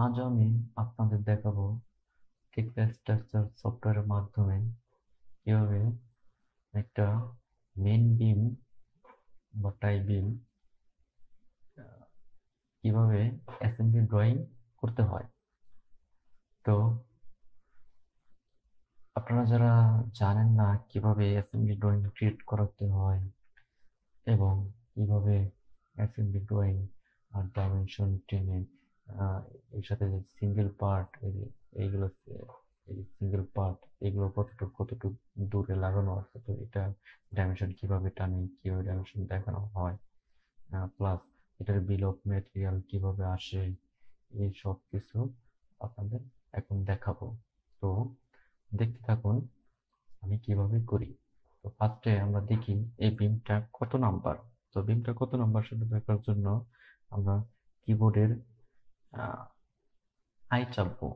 আজ আমি আপনাদের দেখাবো টেক্সটাইল স্ট্রাকচার সফটওয়্যারের মাধ্যমে কিভাবে একটা মেন বিম বা টাই বিম কিভাবে অ্যাসেম্বলি ড্রয়িং করতে হয়। তো আপনারা যারা জানেন না কিভাবে অ্যাসেম্বলি ড্রয়িং ক্রিয়েট করাতে হয় এবং কিভাবে অ্যাসেম্বলি ড্রয়িং আর ডাইমেনশন টেনে এর সাথে যে সিঙ্গেল পার্ট এইগুলো এই সিঙ্গেল পার্ট এগুলো কতটুকু কতটুকু দূরে লাগানো আছে, তো এটা ডাইমেনশন কিভাবে টানে, কিভাবে ডাইমেনশন দেখানো হয়, প্লাস এটার বিল অফ ম্যাটেরিয়াল কিভাবে আসে, এই সব কিছু আপনাদের এখন দেখাবো। তো দেখতে থাকুন আমি কিভাবে করি। তো ফার্স্টে আমরা দেখি এই বিমটা কত নাম্বার। তো বিমটা কত নাম্বার সেটা দেখার জন্য আমরা কিবোর্ডের আই চাপবো।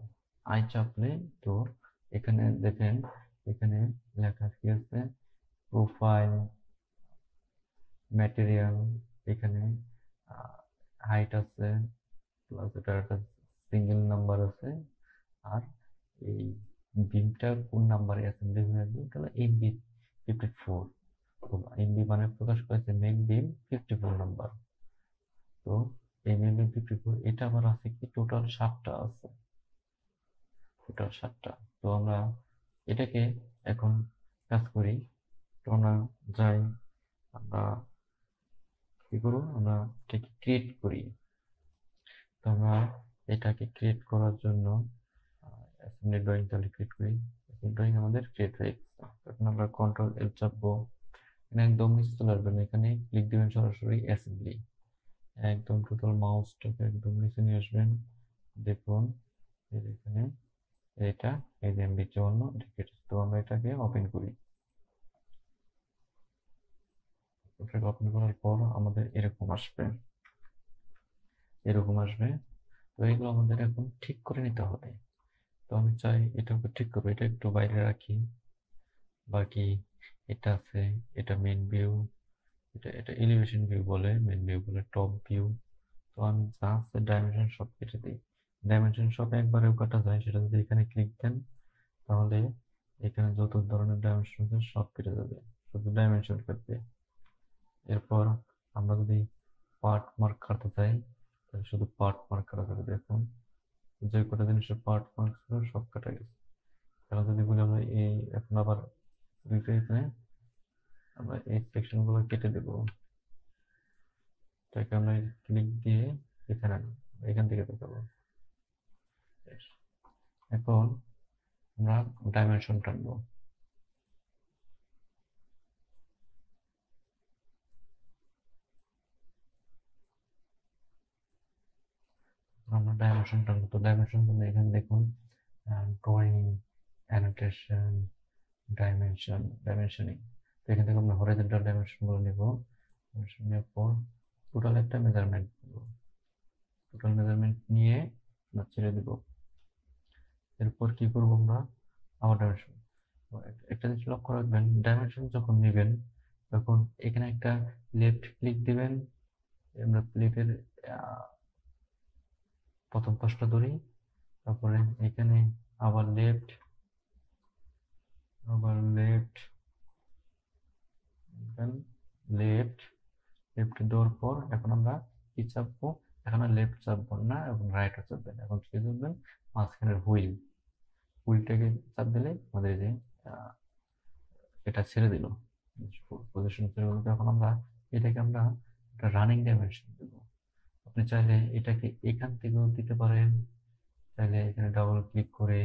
আই চাপলে তো এখানে দেখেন, এখানে লেখা কি আছে, প্রোফাইল, ম্যাটেরিয়াল, এখানে হাইট আছে, প্লাস এটা একটা সিঙ্গেল নাম্বার আছে। আর এই বিমটার কোন নাম্বারে অ্যাসেম্বলি হয়ে আসবে তাহলে এমবি 54। এমবি মানে প্রকাশ করেছে মেন বিম 54 নাম্বার। তো এই মেন বিম 54 এটা আবার আছে কি টোটাল 7টা আছে, টোটাল 7টা। তো আমরা এটাকে এখন কাজ করি। তো আমরা যাই, আমরা কি করবো, আমরা এটাকে ক্রিয়েট করি। তো আমরা এটাকে ক্রিয়েট করার জন্য অ্যাসেম্বলি ড্রয়িং তাহলে ক্রিয়েট করি। অ্যাসেম্বলি ড্রয়িং আমাদের ক্রিয়েট হয়ে গেছে। এখন আমরা কন্ট্রোল এল চাপবো। এখানে একদম নিচে চলে আসবেন, এখানে ক্লিক দিবেন সরাসরি অ্যাসেম্বলি, একদম টোটাল মাউসটাকে একদম নিচে নিয়ে আসবেন। দেখুন এখানে এটা এই যে এমবি 54 এটা কেটেছে। তো আমরা এটাকে ওপেন করি। এটাকে ওপেন করার পর আমাদের এরকম আসবে, এরকম আসবে। তো এগুলো আমাদের এখন ঠিক করে নিতে হবে। তো আমি চাই এটাকে ঠিক করবো, এটা একটু বাইরে রাখি। বাকি এটা আছে, এটা মেন ভিউ, এটা এটা এলিভেশন ভিউ বলে, মেন ভিউ বলে টপ ভিউ। তো আমি যা আছে ডাইমেনশন সব কেটে দিই। ডাইমেনশন সব একবারেও কাটা যায়, সেটা যদি এখানে ক্লিক দেন তাহলে এখানে যত ধরনের ডাইমেনশন আছে সব কেটে যাবে, শুধু ডাইমেনশন কাটবে। এরপর আমরা যদি পার্ট মার্ক কাটতে চাই তাহলে শুধু পার্ট মার্ক কাটা যাবে। দেখুন যে কটা জিনিসের পার্ট মার্ক ছিল সব কাটা গেছে। তাহলে যদি বলি আমরা এই এখন আবার এখানে আমরা এই সেকশন গুলো কেটে দেবো। তাকে আমরা ক্লিক দিয়ে এখানে এখান থেকে দেখাবো। এখন আমরা ডাইমেনশন টানবো। আমরা ডাইমেনশন টানবো, তো ডাইমেনশন জন্য এখানে দেখুন ড্রয়িং, অ্যানোটেশন, ডাইমেনশনিং। তো এখান থেকে আমরা হরিজন্টাল ডাইমেনশন গুলো নেব। ডাইমেনশন নেওয়ার পর টোটাল একটা মেজারমেন্ট নেব, টোটাল মেজারমেন্ট নিয়ে আমরা ছেড়ে দিব। এরপর কি করবো আমরা, আবার ডাইমেনশন। একটা জিনিস লক্ষ্য রাখবেন, ডাইমেনশন যখন নেবেন তখন এখানে একটা লেফট ক্লিক দিবেন। আমরা প্লেটের প্রথম পাশটা ধরি, তারপরে এখানে আবার লেফট, আবার লেফট, লেফট, লেফট দেওয়ার পর এখন আমরা কি চাপবো, এখন আর লেফট চাপবো না এবং রাইটও চাপবেন। এখন কি চাপবেন, মাঝখানের হুইল, হুইলটাকে চাপ দিলে আমাদের যে এটা ছেড়ে দিল, পজিশন ছেড়ে দিল। এখন আমরা এটাকে আমরা একটা রানিং ডাইমেনশন দেবো। আপনি চাইলে এটাকে এখান থেকেও দিতে পারেন, চাইলে এখানে ডাবল ক্লিক করে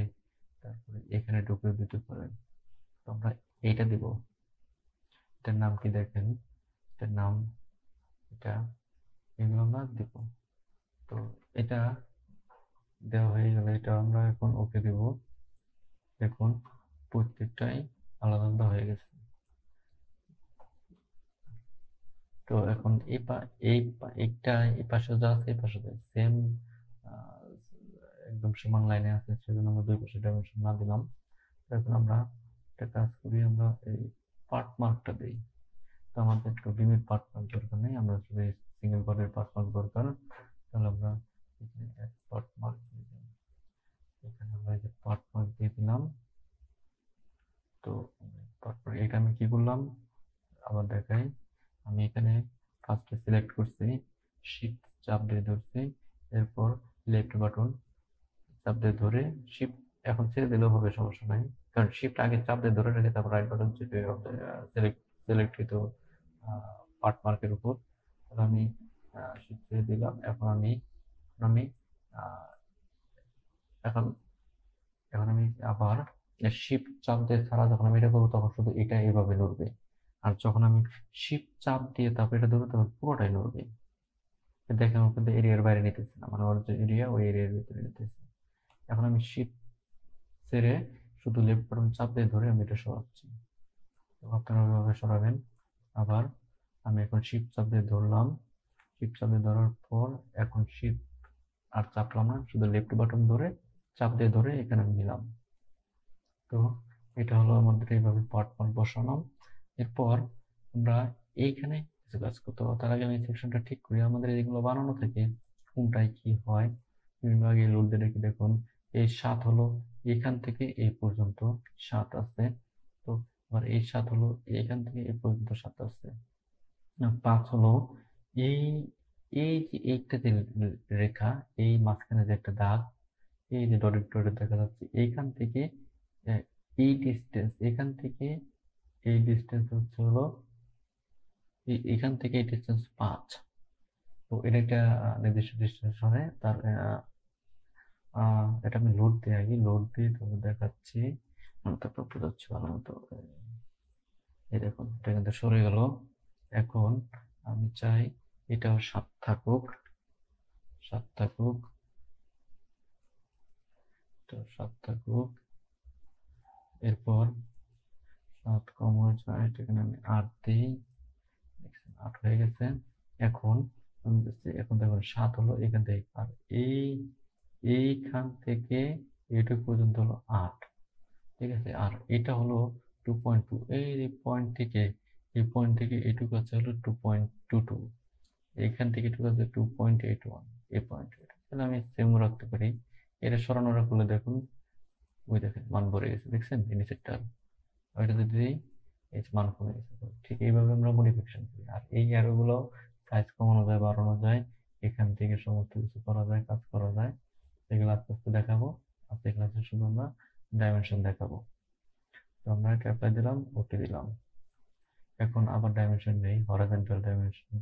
তারপরে এখানে ঢুকে দিতে পারেন। তো আমরা এইটা দিব, এটার নাম কি দেখেন, এটার নাম এটা, এগুলো আমরা দিব। তো এটা দেওয়া হয়ে গেলে এটা আমরা এখন ওকে দিব। দেখুন প্রত্যেকটাই আলাদা আলাদা হয়ে গেছে। তো এখন এইটা এই পাশে যা আছে এই পাশে সেম একদম সমান লাইনে আছে, সেজন্য আমরা দুই পাশে ডাইমেনশন না দিলাম। এখন আমরা একটা কাজ করি, আমরা এই পার্ট মার্কটা দিই। তো আমাদের একটু বিমের পার্ট মার্ক দরকার নেই, আমরা শুধু সিঙ্গেল পার্টের পার্ট মার্ক দরকার। তাহলে আমরা এখানে এক পার্ট মার্ক করলাম আবার দেখাই, আমি এখানে ফার্স্টে সিলেক্ট করছি, শিফট চাপ দিয়ে ধরছি, এরপর লেফট বাটন চাপ দিয়ে ধরে শিফট এখন ছেড়ে দিলেও হবে, সমস্যা নাই, কারণ শিফট আগে চাপ দিয়ে ধরে রেখে তারপর রাইট বাটন চেপে সিলেক্টিত পার্ট মার্কের উপর। তাহলে আমি শিফট ছেড়ে দিলাম। এখন আমি আমি আহ, এখন এখন আমি আবার শিফট চাপ দিয়ে ছাড়া যখন আমি এটা করবো তখন শুধু এটা এইভাবে নড়বে, আর যখন আমি শিফট চাপ দিয়ে তারপর এটা ধরবো তখন পুরোটাই নড়বে। দেখেন ও কিন্তু এরিয়ার বাইরে নিতেছে না, মানে ওর যে এরিয়া ওই এরিয়ার ভিতরে নিতেছে। এখন আমি শিফট ছেড়ে শুধু লেফট বাটন চাপ দিয়ে ধরে আমি এটা সরাচ্ছি। তো আপনারা ওইভাবে সরাবেন। আবার আমি এখন শিফট চাপ দিয়ে ধরলাম, শিফট চাপ দিয়ে ধরার পর এখন শিফট আর চাপলাম না, শুধু লেফট বাটন ধরে চাপ দিয়ে ধরে এখানে আমি নিলাম। তো এটা হলো আমাদের এইভাবে পার্ট বসানো। এরপর আমরা এইখানে কিছু কাজ করতে হবে। তার আগে আমি সেকশনটা ঠিক করি, আমাদের এগুলো বানানো থেকে কোনটায় কি হয় আগে লোড দিয়ে রেখে দেখুন। এই 7 হলো এখান থেকে এই পর্যন্ত 7 আছে, তো আবার এই 7 হলো এখান থেকে এই পর্যন্ত 7 আছে। 5 হলো এই এই যে এইটা যে রেখা, এই মাঝখানে যে একটা দাগ, এই যে ডটেড ডটেড দেখা যাচ্ছে, এইখান থেকে এই ডিস্টেন্স, এখান থেকে এই ডিস্টেন্স হচ্ছে হলো এখান থেকে এই ডিস্টেন্স 5। তো এটা একটা নির্দিষ্ট ডিস্টেন্স হয় তার এটা আমি লোড দিই, আগে লোড দিয়ে তবে দেখাচ্ছি, তারপর বোঝাচ্ছি ভালো মতো। এই দেখুন এটা কিন্তু সরে গেল। এখন আমি চাই এটা 7 থাকুক, 7 থাকুক, তো 7 থাকুক। এরপর 7 কম হয়ে যায়, এখানে আমি 8 দিই, 8 হয়ে গেছে। এখন এখন দেখুন 7 হলো এখান থেকে, আর এইখান থেকে এইটুকু পর্যন্ত হলো 8, ঠিক আছে। আর এটা হলো 2.2, এই পয়েন্ট থেকে এইটুকু আছে হলো 2.22, এইখান থেকে এটুকু আছে 2.81, এই পয়েন্ট। তাহলে আমি সেম রাখতে পারি। এটা সরানো রাখলে দেখুন, ওই দেখেন মান ভরে গেছে, দেখছেন নিচেরটা, ওইটা যদি এই যে মান কমে গেছে। ঠিক এইভাবে আমরা মডিফিকেশন করি। আর এই অ্যারোগুলো সাইজ কমানো যায়, বাড়ানো যায়, এখান থেকে সমস্ত কিছু করা যায়, কাজ করা যায়। এগুলো আস্তে আস্তে দেখাবো। আজকে ক্লাসে শুধু আমরা ডাইমেনশন দেখাবো। তো আমরা এটা অ্যাপ্লাই দিলাম, ওকে দিলাম। এখন আবার ডাইমেনশন নেই, হরাইজন্টাল ডাইমেনশন,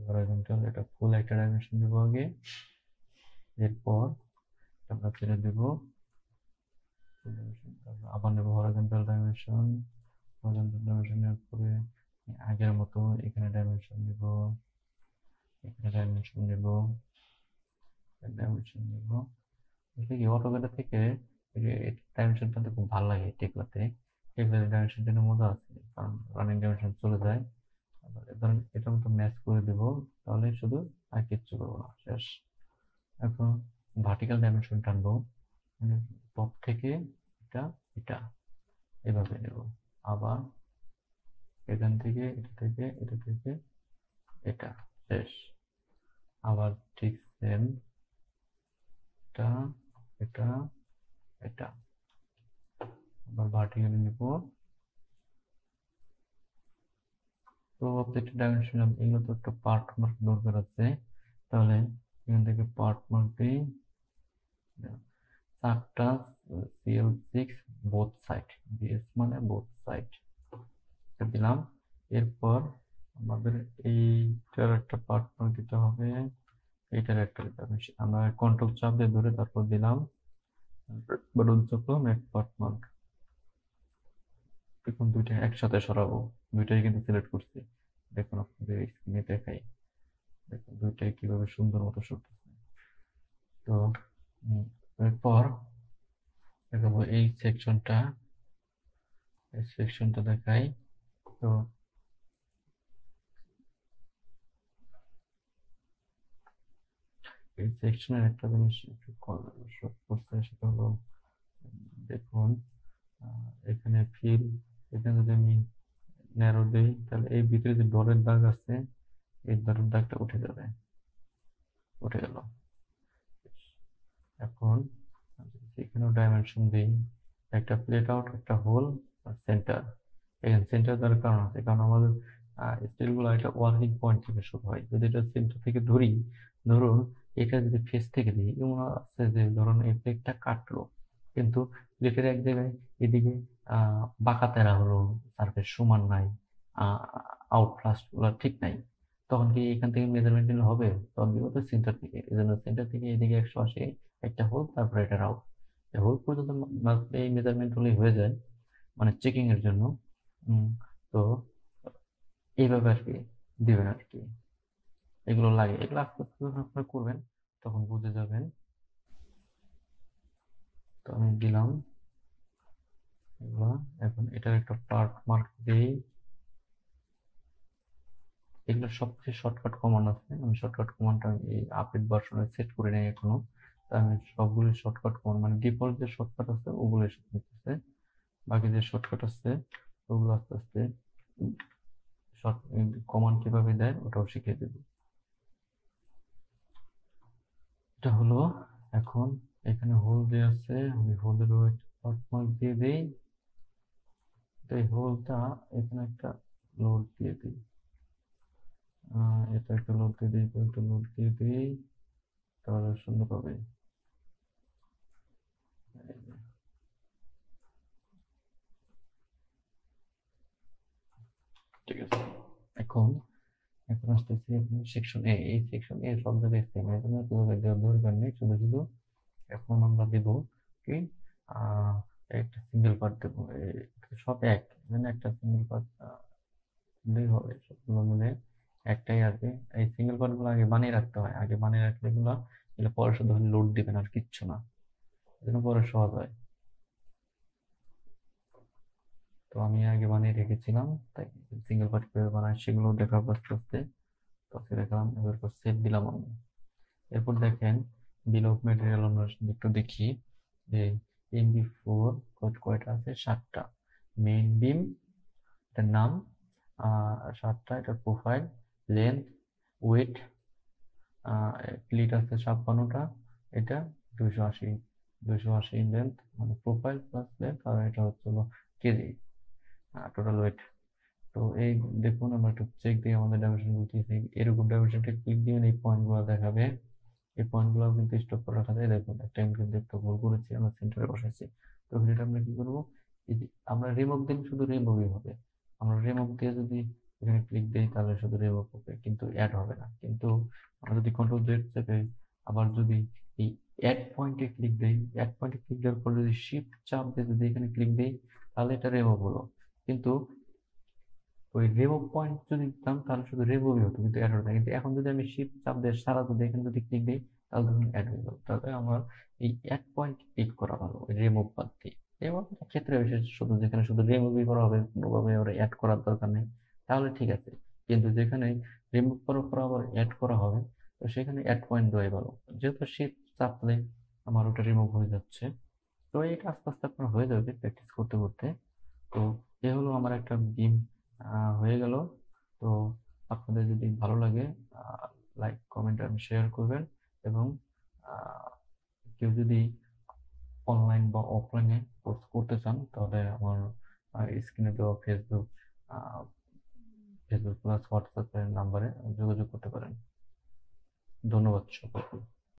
হরাইজন্টাল এটা ফুল একটা ডাইমেনশন দেবো আগে, এরপর আমরা ছেড়ে দেবো আবার নেবো হরাইজন্টাল ডাইমেনশন। হরাইজন্টাল ডাইমেনশনের পরে আগের মতো এখানে ডাইমেনশন দেব, এখানে ডাইমেনশন দেব, ডাইমেনশন দেব। কি অটোক্যাড থেকে ডাইমেনশনটা খুব ভালো লাগে টেকলাতে, টেকলাতে ডাইমেনশন জন্য মজা আছে, কারণ রানিং ডাইমেনশন চলে যায়। ধরেন এটার মতো ম্যাচ করে দেব, তাহলে শুধু আর কিচ্ছু করবো না, শেষ। এখন ভার্টিক্যাল ডাইমেনশন টানবো, টপ থেকে এটা এটা এভাবে নেব, আবার এখান থেকে এটা থেকে এটা থেকে এটা, শেষ। আবার ঠিক সেম এটা এটা এটা, আবার ভার্টিক্যালি নিব। তো অবজেক্টের ডাইমেনশন এগুলো তো একটা পার্ট মার্ক দরকার আছে, তাহলে এখান থেকে পার্ট মার্ক দিই 4টা CL6 বোথ সাইড, বিএস মানে বোথ সাইড দিলাম। এরপর আমাদের এইটার একটা পার্ট মার্ক দিতে হবে, এইটার একটা দিতে হবে। আমরা কন্ট্রোল চাপ দিয়ে ধরে তারপর দিলাম বাটন চাপলাম, এক পার্ট মার্ক। দেখুন দুইটা একসাথে সরাবো, দুইটাই কিন্তু সিলেক্ট করছি, দেখুন আপনাদের স্ক্রিনে দেখাই, দেখুন দুইটাই কিভাবে সুন্দর মতো সরতেছে। তো এরপর দেখাবো এই সেকশনটা দেখাই। তো এই সেকশনের একটা জিনিস একটু শর্ট করতে, সেটা হলো দেখুন এখানে ফিল, এখানে যদি আমি ন্যারো দিই তাহলে এই ভিতরে যে ডটের দাগ আছে এই ডটের দাগটা উঠে যাবে, উঠে গেল। এখন এখানেও ডাইমেনশন দিই, একটা প্লেট আউট, একটা হোল আর সেন্টার, এখানে সেন্টার দেওয়ার কারণ আছে, কারণ আমাদের স্টিলগুলো একটা ওয়ার্কিং পয়েন্ট থেকে শুরু হয়। যদি এটা সেন্টার থেকে ধরি, ধরুন এটা যদি ফেস থেকে দিই, এমন আছে যে ধরুন এই প্লেটটা কাটলো, কিন্তু প্লেটের এক জায়গায় এদিকে বাঁকা তেরা হলো, সারফেস সমান নাই, আউটলাস্ট গুলো ঠিক নাই, তখন কি এখান থেকে মেজারমেন্ট নিলে হবে? তখন কি হতো সেন্টার থেকে, এই জন্য সেন্টার থেকে এদিকে 180 একটা হোল, তারপরে এটা আউট, হোল পর্যন্ত এই মেজারমেন্ট হলেই হয়ে যায়, মানে চেকিং এর জন্য। উম, তো এইভাবে আর কি দিবেন আর কি, এগুলো লাগে, এগুলো আস্তে আস্তে যখন আপনারা করবেন তখন বুঝে যাবেন। তো আমি দিলাম এগুলো। এখন এটার একটা পার্ট মার্ক দিই। এগুলো সবচেয়ে শর্টকাট কমান্ড আছে, আমি শর্টকাট কমান্ডটা এই আপডেট ভার্সনে সেট করে নেই এখনো। তো আমি সবগুলি শর্টকাট কমান্ড, মানে ডিফল্ট যে শর্টকাট আছে ওগুলো শিখতেছে, বাকি যে শর্টকাট আছে ওগুলো আস্তে আস্তে শর্ট কমান্ড কিভাবে দেয় ওটাও শিখিয়ে দেবো। এটা হলো। এখন এখানে হোল দিয়ে আছে, আমি হোলের পার্ট মার্ক দিয়ে দিই। তো এই হোলটা এখানে একটা লোড দিয়ে দিই, এটা একটা লোড দিয়ে দিই, এটা একটা লোড দিয়ে দিই, তাহলে সুন্দর পাবে। ঠিক আছে। এখন এখন আসতেছি আপনি সেকশন এ, এই সেকশন এ সব জায়গায় সেম, এখানে দরকার নেই, শুধু শুধু এখন আমরা দেব কি আহ একটা সিঙ্গেল পার্ট দেবো, সব এক, এখানে একটা সিঙ্গেল পার্ট দুই হবে, সবগুলো মিলে একটাই আসবে। এই সিঙ্গেল পার্ট গুলো আগে বানিয়ে রাখতে হয়, আগে বানিয়ে রাখলে এগুলো এগুলো পরে শুধু লোড দিবেন আর কিচ্ছু না, এজন্য পরে সহজ হয়। তো আমি আগে বানিয়ে রেখেছিলাম, তাই সিঙ্গেল পার্ট কিভাবে বানায় সেগুলো দেখাবো আস্তে আস্তে। তো আজকে দেখালাম, এবার সেভ দিলাম আমি। এরপর দেখেন বিল অফ ম্যাটেরিয়াল আমরা একটু দেখি যে MB4 কয়টা আছে, 7টা। মেইন বিম, এটার নাম 7টা, এটার প্রোফাইল, লেন্থ, ওয়েট, প্লিট আছে 56টা, এটা 280, 280 লেন্থ, মানে প্রোফাইল প্লাস লেন্থ, আর এটা হচ্ছে কেজি, টোটাল ওয়েট। তো এই দেখুন আমরা একটু চেক দিয়ে আমাদের ডাইমেনশন বলতেছি, এরকম ডাইমেনশনটা ক্লিক দিয়ে এই পয়েন্ট গুলো দেখাবে, এই পয়েন্ট গুলো কিন্তু স্টপ করে রাখা যায়। দেখুন একটা আমি কিন্তু একটু ভুল করেছি, আমরা সেন্টারে বসাইছি। তো এটা আমরা কি করবো, এই যে আমরা রিমুভ দিলে শুধু রিমুভই হবে, আমরা রিমুভ দিয়ে যদি এখানে ক্লিক দিই তাহলে শুধু রিমুভ হবে, কিন্তু অ্যাড হবে না। কিন্তু আমরা যদি কন্ট্রোল জেড চেপে আবার যদি এই অ্যাড পয়েন্টে ক্লিক দিই, অ্যাড পয়েন্টে ক্লিক দেওয়ার পর যদি শিফট চাপ দিয়ে যদি এখানে ক্লিক দিই তাহলে এটা রিমুভ হলো। কিন্তু ওই রিমুভ পয়েন্ট যদি দিতাম তাহলে শুধু রিমুভই হতো, কিন্তু অ্যাড হতো না। কিন্তু এখন যদি আমি শিফট চাপ দিয়ে সারা যদি এখানে যদি ক্লিক দিই তাহলে দেখুন অ্যাড হয়ে গেল। তাহলে আমার এই অ্যাড পয়েন্ট ক্লিক করা ভালো ওই রিমুভ বাদ দিয়ে। এবং ক্ষেত্রে বিশেষ শুধু যেখানে শুধু রিমুভই করা হবে, কোনোভাবে ওরা অ্যাড করার দরকার নেই, তাহলে ঠিক আছে। কিন্তু যেখানে রিমুভ করার পর আবার অ্যাড করা হবে, তো সেখানে অ্যাড পয়েন্ট দেওয়াই ভালো, যেহেতু শিফট চাপলে আমার ওটা রিমুভ হয়ে যাচ্ছে। তো এটা আস্তে আস্তে আপনার হয়ে যাবে প্র্যাকটিস করতে করতে। তো এ হলো আমার একটা বিম হয়ে গেল। তো আপনাদের যদি ভালো লাগে লাইক কমেন্ট এবং শেয়ার করবেন, এবং আহ, কেউ যদি অনলাইন বা অফলাইনে কোর্স করতে চান তাহলে আমার স্ক্রিনে দেওয়া ফেসবুক প্লাস হোয়াটসঅ্যাপ নাম্বারে যোগাযোগ করতে পারেন। ধন্যবাদ সকলকে।